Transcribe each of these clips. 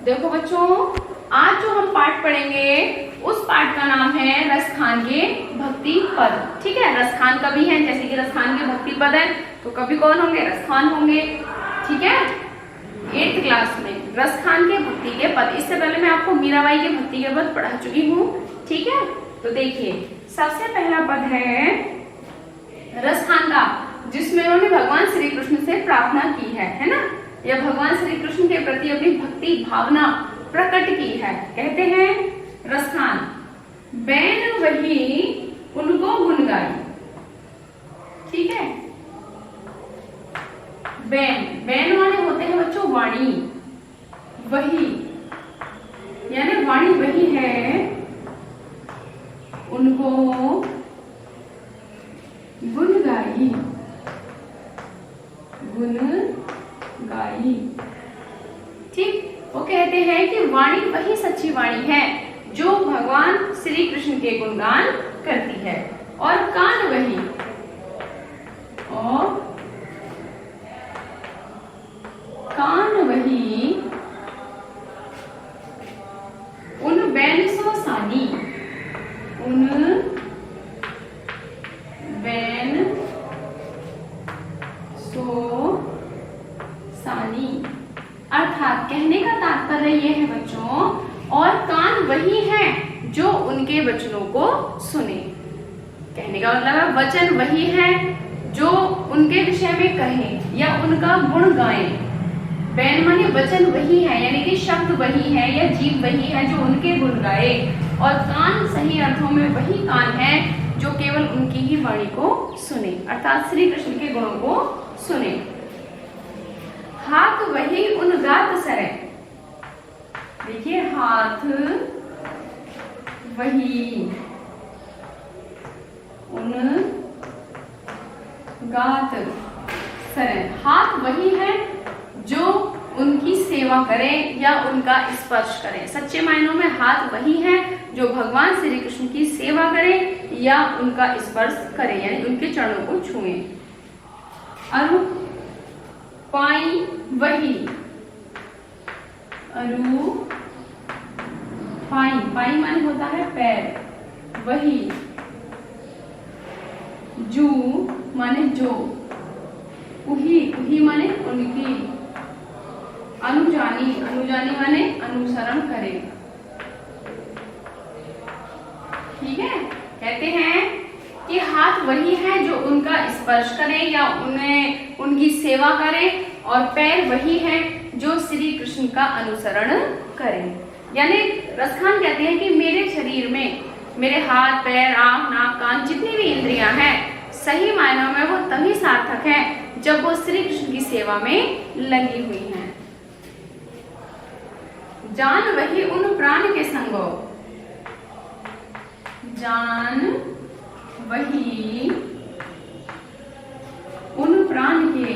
देखो बच्चों, आज जो हम पाठ पढ़ेंगे उस पाठ का नाम है रसखान के भक्ति पद। ठीक है, रसखान कवि हैं, जैसे कि रसखान के भक्ति पद है तो कवि कौन होंगे? रसखान होंगे। ठीक है, 8th क्लास में रसखान के भक्ति के पद। इससे पहले मैं आपको मीराबाई के भक्ति के पद पढ़ा चुकी हूँ। ठीक है, तो देखिए सबसे पहला पद है रसखान का, जिसमें उन्होंने भगवान श्री कृष्ण से प्रार्थना की है ना। यह भगवान श्री कृष्ण के प्रति अपनी भक्ति भावना प्रकट की है। कहते हैं रसखान, बैन वही उनको गुण गाई। ठीक है, बैन वाले होते हैं बच्चों वाणी, वही यानी वाणी वही है, उनको गुण गाई, गुण गाई। ठीक, वो कहते हैं कि वाणी वही सच्ची वाणी है जो भगवान श्री कृष्ण के गुणगान करती है, और कान वही, और कान वही उन बैन सो सानी, उन बैन सो सानी। अर्थात कहने का तात्पर्य यह है बच्चों, और कान वही है जो उनके वचनों को सुने। कहने का मतलब है वचन वही है जो उनके विषय में कहे या उनका गुण गाए। बैन माने वचन वही है, यानी कि शब्द वही है या जीव वही है जो उनके गुण गाए, और कान सही अर्थों में वही कान है जो केवल उनकी ही वाणी को सुने, अर्थात श्री कृष्ण के गुणों को सुने। हाथ वही उन गात सरे। देखिए, हाथ वही उन गात सरे। हाथ वही है जो उनकी सेवा करे या उनका स्पर्श करे। सच्चे मायनों में हाथ वही है जो भगवान श्री कृष्ण की सेवा करे या उनका स्पर्श करे, यानी उनके चरणों को छुए। अरु पाई वही, अरु पाई, पाई माने होता है पैर, वही जू माने जो, उही, उही माने उनकी, अनुजानी, अनुजानी माने अनुसरण करे। ठीक है, कहते हैं कि हाथ वही है जो उनका स्पर्श करे या उन्हें उनकी सेवा करे, और पैर वही है जो श्री कृष्ण का अनुसरण करे। यानी रसखान कहते हैं कि मेरे शरीर में मेरे हाथ, पैर, आंख, नाक, कान, जितनी भी इंद्रियां हैं, सही मायनों में वो तभी सार्थक है जब वो श्री कृष्ण की सेवा में लगी हुई हैं। जान वही उन प्राण के संगो, जान वही उन प्राण के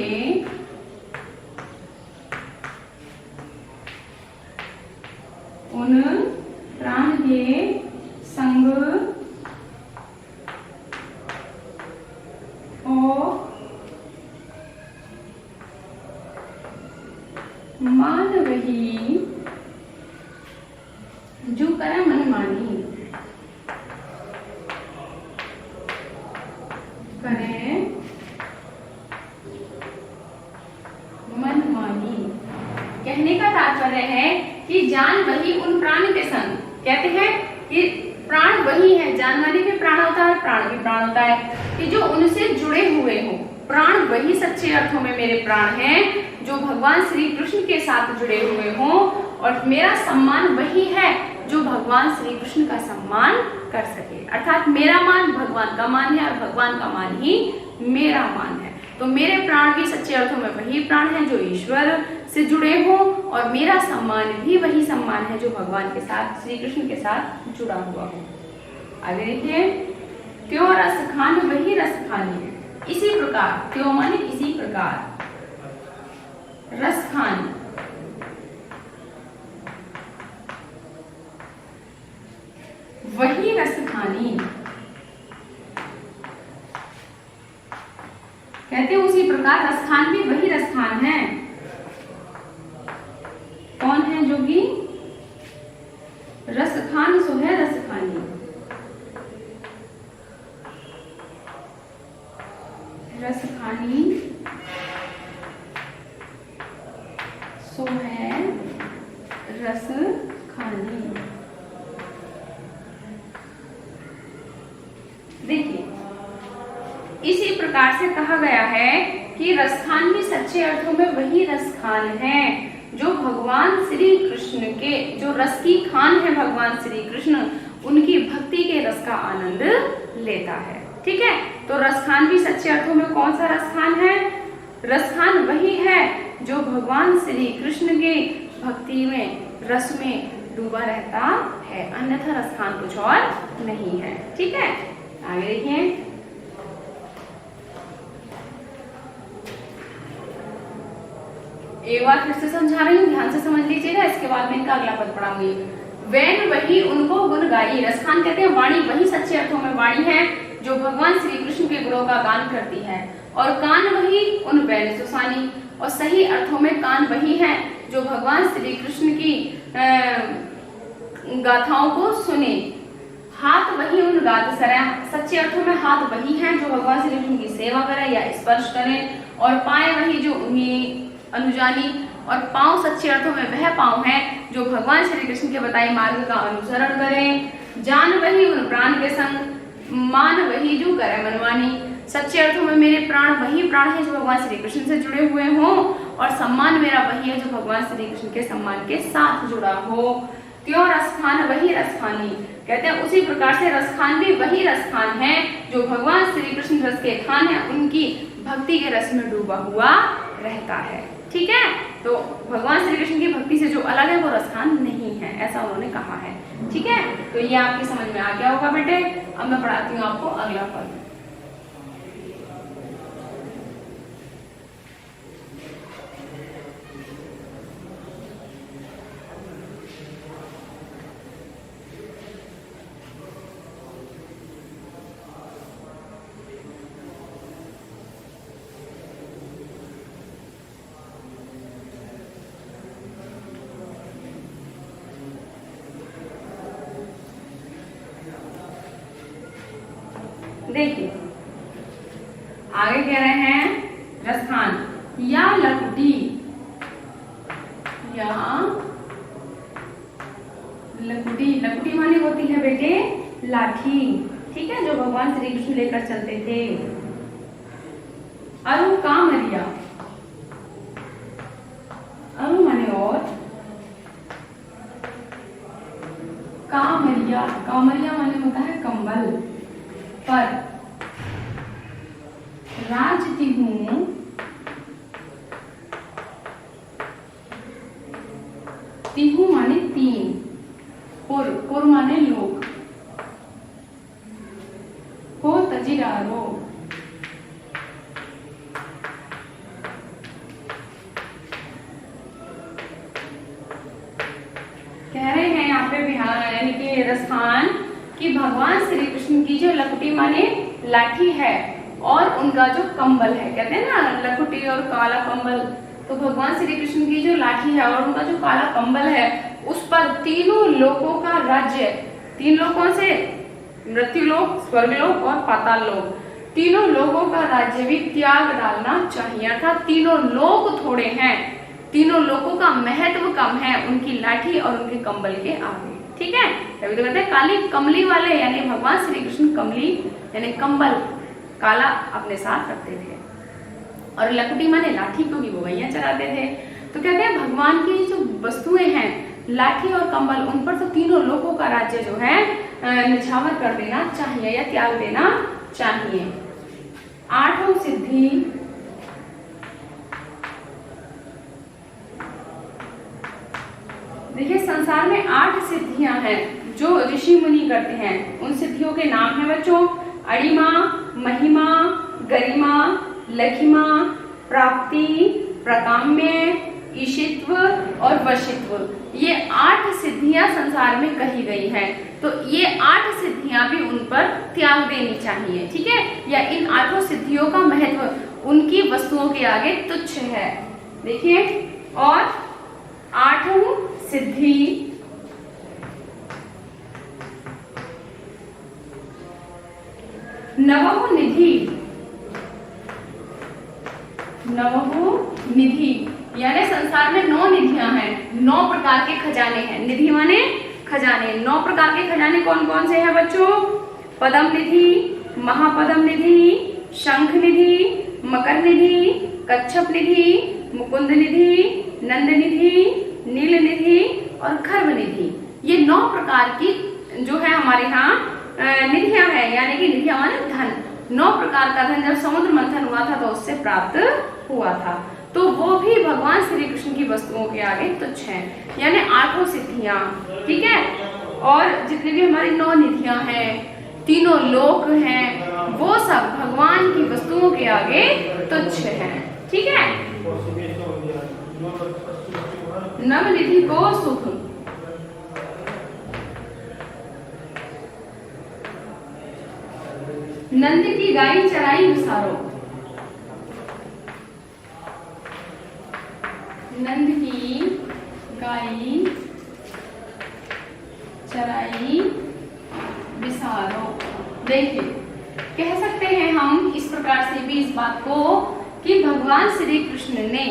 संग ओ मान वही जो करे मन मानी, करे मन मानी। कहने का तात्पर्य है कि जान वही उन प्राण के संग। कहते हैं कि प्राण वही है, जान माने भी प्राण होता है, प्राण भी प्राण होता है, कि जो उनसे जुड़े हुए हो। प्राण वही सच्चे अर्थों में मेरे प्राण हैं जो भगवान श्री कृष्ण के साथ जुड़े हुए हों, और मेरा सम्मान वही है जो भगवान श्री कृष्ण का सम्मान कर सके। अर्थात मेरा मान भगवान का मान है और भगवान का मान ही मेरा मान है। तो मेरे प्राण भी सच्चे अर्थों में वही प्राण हैं जो ईश्वर से जुड़े हो, और मेरा सम्मान भी वही सम्मान है जो भगवान के साथ, श्री कृष्ण के साथ जुड़ा हुआ हो। आगे देखिए, क्यों रसखान वही रसखानी है। इसी प्रकार, क्यों माने इसी प्रकार, रसखान वही रसखानी। कहते हैं उसी प्रकार रसखान भी वही रसखान है कौन है जोगी? रस खान सो है रस खानी। रस खानी सो है रस खानी। देखिए, इसी प्रकार से कहा गया है कि रसखान भी सच्चे अर्थों में वही रसखान है जो भगवान श्री कृष्ण के, जो रस की खान है भगवान श्री कृष्ण, उनकी भक्ति के रस का आनंद लेता है। ठीक है, तो रसखान भी सच्चे अर्थों में कौन सा रसखान है? रसखान वही है जो भगवान श्री कृष्ण के भक्ति में, रस में डूबा रहता है, अन्यथा रसखान कुछ और नहीं है। ठीक है, आगे देखिए। एक बार फिर से समझा रही हूँ, ध्यान से समझ लीजिएगा, इसके बाद में इनका अगला पद पढ़ाऊंगी। वैन वही उनको गुण गाई। रसखान कहते हैं वाणी, वही सच्चे अर्थों में वाणी है जो भगवान श्री कृष्ण के गुणों का गान करती है। और कान वही उन वैन सुसानी, और सही अर्थों में कान वही है जो भगवान श्री कृष्ण की गाथाओं को सुने। हाथ वही उन गात सरा, सच्चे अर्थों में हाथ वही है जो भगवान श्री कृष्ण की सेवा करे या स्पर्श करे। और पाए वही जो उन्हें अनुजानी, और पांव सच्चे अर्थों में वह पांव है जो भगवान श्री कृष्ण के बताए मार्ग का अनुसरण करें। जान वही उन प्राण के संग, मान वही जो करे मनमानी, सच्चे अर्थों में मेरे प्राण वही प्राण है जो भगवान श्री कृष्ण से जुड़े हुए हों, और सम्मान मेरा वही है जो भगवान श्री कृष्ण के सम्मान के साथ जुड़ा हो। त्यों रसखान वही रसखानी, कहते हैं उसी प्रकार से रसखान भी वही रसखान है जो भगवान श्री कृष्ण रस के खान है, उनकी भक्ति के रस में डूबा हुआ रहता है। ठीक है, तो भगवान श्री कृष्ण की भक्ति से जो अलग है वो रसखान नहीं है, ऐसा उन्होंने कहा है। ठीक है, तो ये आपकी समझ में आ गया होगा बेटे। अब मैं पढ़ाती हूँ आपको अगला पद। देखिए, आगे कह रहे हैं रसखान या लकुटी, या लकुटी। लकुटी माने होती है बेटे लाठी। ठीक है, जो भगवान श्री कृष्ण लेकर चलते थे। अरु कामरिया, अरु माने और, कामरिया, कामरिया माने होता है कंबल। पर राजती हूं, तिहु माने तीन, पुर माने लोग, हो तजीरारो, कह रहे हैं यहाँ पे बिहार यानी कि रसखान कि भगवान श्री कृष्ण की जो लकुटी माने लाठी है और उनका जो कंबल है, कहते हैं ना लकुटी और काला कंबल, तो भगवान श्री कृष्ण की जो लाठी है और उनका जो काला कंबल है उस पर तीनों लोकों का राज्य, तीन लोगों से मृत्युलोक, स्वर्गलोक और पाताल लोक, तीनों लोगों का राज्य भी त्याग डालना चाहिए। अर्थात तीनों लोक थोड़े हैं, तीनों लोगों का महत्व कम है उनकी लाठी और उनके कंबल के आगे। ठीक है, तभी तो कहते हैं काली कमली वाले, यानी भगवान श्री कृष्ण कमली यानी कंबल काला अपने साथ रखते थे, और लकड़ी माने लाठी क्योंकि वो गैया चलाते थे। तो कहते हैं भगवान की जो वस्तुएं हैं लाठी और कंबल, उन पर तो तीनों लोगों का राज्य जो है निछावर कर देना चाहिए या त्याग देना चाहिए। आठों सिद्धि, देखिए संसार में 8 सिद्धियां हैं जो ऋषि मुनि करते हैं। उन सिद्धियों के नाम है बच्चों अणिमा, महिमा, गरिमा, लघिमा, प्राप्ति, प्रकाम्य, ईशित्व और वशित्व। ये 8 सिद्धियां संसार में कही गई हैं, तो ये 8 सिद्धियां भी उन पर त्याग देनी चाहिए। ठीक है, या इन 8 सिद्धियों का महत्व उनकी वस्तुओं के आगे तुच्छ है। देखिए, और 8 सिद्धि, नवहु निधि, नवहु निधि यानी संसार में 9 निधियां हैं, 9 प्रकार के खजाने हैं। निधि माने खजाने। 9 प्रकार के खजाने कौन कौन से हैं बच्चों? पदम निधि, महापदम निधि, शंख निधि, मकर निधि, कच्छप निधि, मुकुंद निधि, नंद निधि, नील निधि और खर्व निधि। ये 9 प्रकार की जो है हमारे यहाँ निधियां हैं, यानी कि निधियां माने धन। 9 प्रकार का धन जब समुद्र मंथन हुआ था तो उससे प्राप्त हुआ था, तो वो भी भगवान श्री कृष्ण की वस्तुओं के आगे तुच्छ हैं, यानी 8 सिद्धियां, ठीक है। और जितनी भी हमारी 9 निधियां हैं, तीनों लोक हैं, वो सब भगवान की वस्तुओं के आगे तुच्छ हैं, ठीक है। नवनिधि को सुख, नंद की गाय चराई विसारो, नंद की गाय चराई विसारो। देखिए, कह सकते हैं हम इस प्रकार से भी इस बात को कि भगवान श्री कृष्ण ने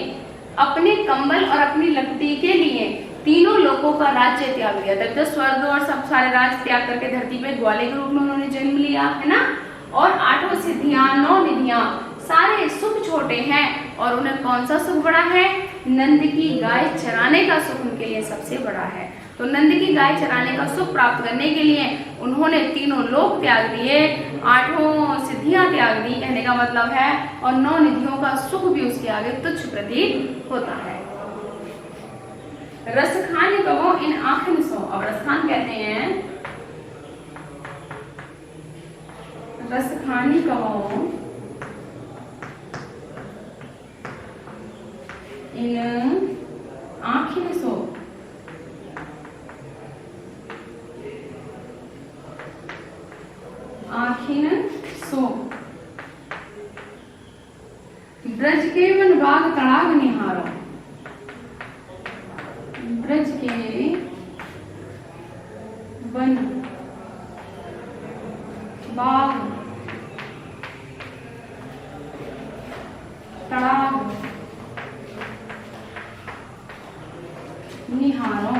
अपने कंबल और अपनी लकड़ी के लिए तीनों लोकों का राज्य त्याग लिया था। तो स्वर्ग और सब सारे राज्य त्याग करके धरती पे ग्वाले के रूप में उन्होंने जन्म लिया, है ना। और 8 सिद्धियां, 9 निधियां, सारे सुख छोटे हैं और उन्हें कौन सा सुख बड़ा है? नंद की गाय चराने का सुख उनके लिए सबसे बड़ा है। तो नंद की गाय चराने का सुख प्राप्त करने के लिए उन्होंने तीनों लोक त्याग दिए, 8 सिद्धियां त्याग दी, कहने का मतलब है, और 9 निधियों का सुख भी उसके आगे तुच्छ प्रतीत होता है। रसखान कहो इन आँखन सो। अब रसखान कहते हैं, रसखानी कहो इन आँखिन सो। आँखिन सो। ब्रज के वन बाग तड़ाग निहारो, ब्रज के वन बाग तड़ाग निहारो।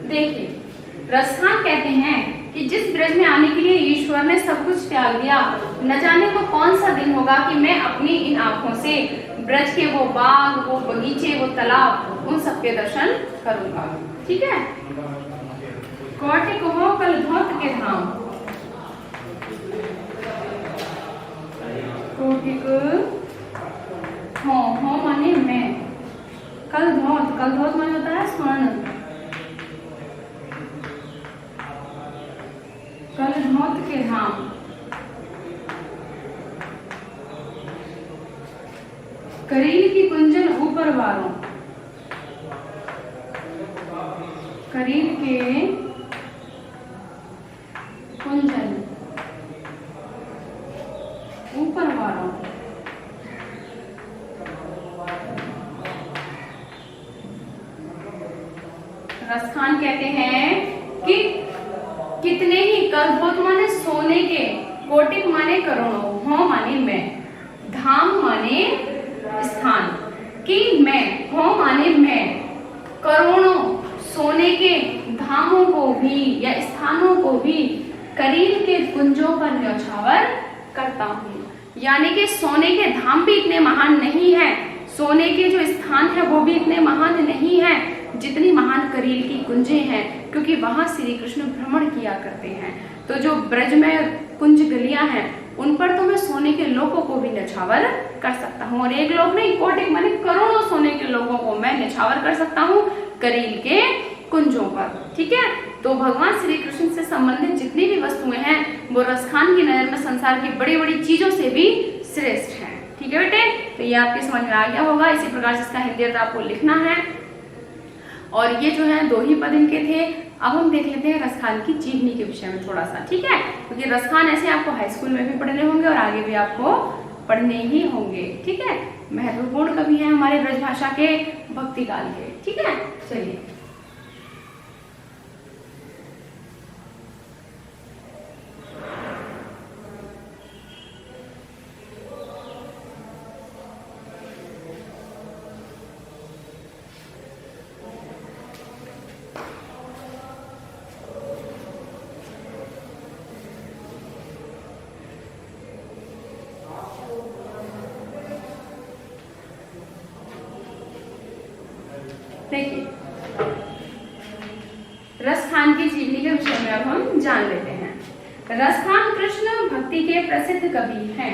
देखिए, रसखान कहते हैं कि जिस ब्रज में आने के लिए ईश्वर ने सब कुछ त्याग दिया, न जाने वो कौन सा दिन होगा कि मैं अपनी इन आंखों से ब्रज के वो बाग, वो बगीचे, वो तालाब, उन सबके दर्शन करूंगा, ठीक है। कौटिक हो कल धौत के धाम, कौटिक हो माने मैं, कल धौत माने होता है स्वर्ण, कल धौत के धाम, करील की कुंजन ऊपर वारों, करील के कुंजन ऊपर वारों। रसखान कहते हैं कि कितने ही कलधौत माने सोने के, कोटिक माने करोड़ों, हो माने मैं, धाम माने स्थान, कि मैं, हो माने मैं, करोड़ों सोने के धामों को भी या स्थानों को भी करील के कुंजों पर न्यौछावर करता हूँ। यानी कि सोने के धाम भी इतने महान नहीं है, सोने के जो स्थान है वो भी इतने महान नहीं है जितनी महान करील की कुंजें हैं, क्योंकि वहां श्री कृष्ण भ्रमण किया करते हैं। तो जो ब्रज में कुंज गलियां हैं उन पर तो मैं सोने के लोगों को भी न्यौछावर कर सकता हूँ, और एक लोग नहीं, कोटिक माने करोड़ों सोने के लोगों को मैं न्यौछावर कर सकता हूँ करील के कुंजों पर, ठीक है। तो भगवान श्री कृष्ण से संबंधित जितनी भी वस्तुएं हैं वो रसखान की नजर में संसार की बड़ी बड़ी चीजों से भी श्रेष्ठ है, ठीक है बेटे। तो ये आपके समझ में आ गया होगा। इसी प्रकार से इसका हिंदी अर्थ आपको लिखना है, और ये जो है 2 ही पद इनके थे। अब हम देख लेते हैं रसखान की जीवनी के विषय में थोड़ा सा, ठीक है, क्योंकि रसखान ऐसे आपको हाई स्कूल में भी पढ़ने होंगे और आगे भी आपको पढ़ने ही होंगे, ठीक है। महत्वपूर्ण कवि हैं हमारे ब्रजभाषा के भक्ति काल के। ठीक है, चलिए देखिए, रसखान की जीवनी के विषय में अब हम जान लेते हैं। रसखान कृष्ण भक्ति के प्रसिद्ध कवि हैं।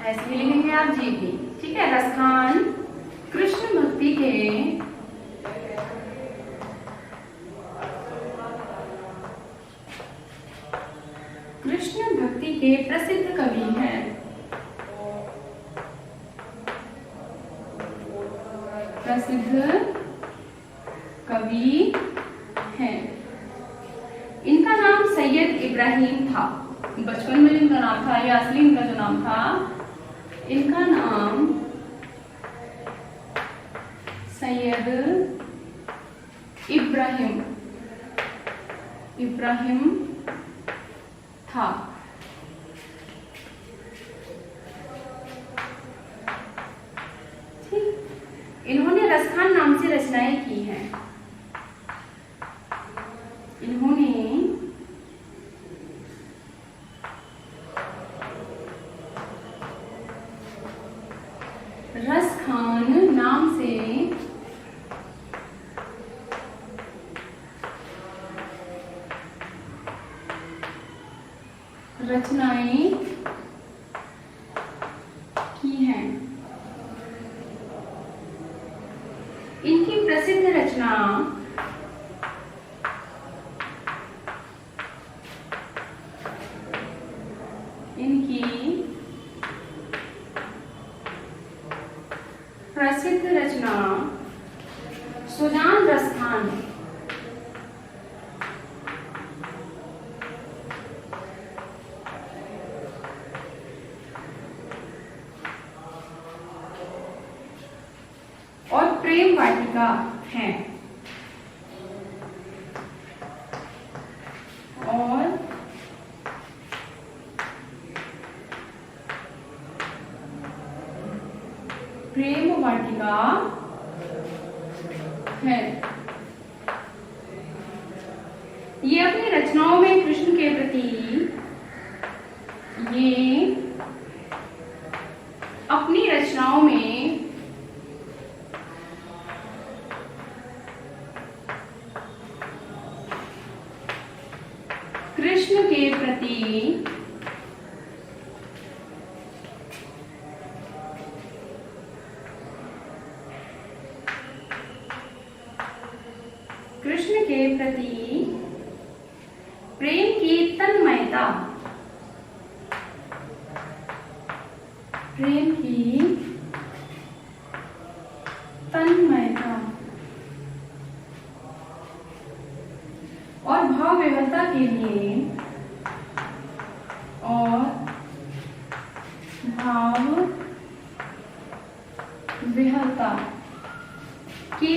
ऐसे ही लिखेंगे आप जीवनी। ठीक है, रसखान कृष्ण भक्ति के प्रसिद्ध कवि हैं। प्रसिद्ध कवि हैं। इनका नाम सैयद इब्राहिम था। बचपन में इनका नाम था या असली इनका जो नाम था, इनका नाम सैयद इब्राहिम था। इन्होंने रसखान नाम से रचनाएं की हैं। इन्होंने रसखान नाम से रचनाएं की हैं। इनकी प्रसिद्ध रचना सुजान रसखान और प्रेम वाटिका है। और प्रेम वाटिका है। ये अपनी रचनाओं में कृष्ण के प्रति कृष्ण के प्रति प्रेम की तन्मयता और भाव विवलता के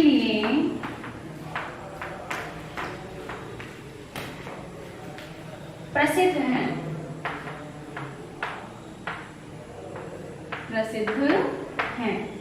लिए प्रसिद्ध हैं।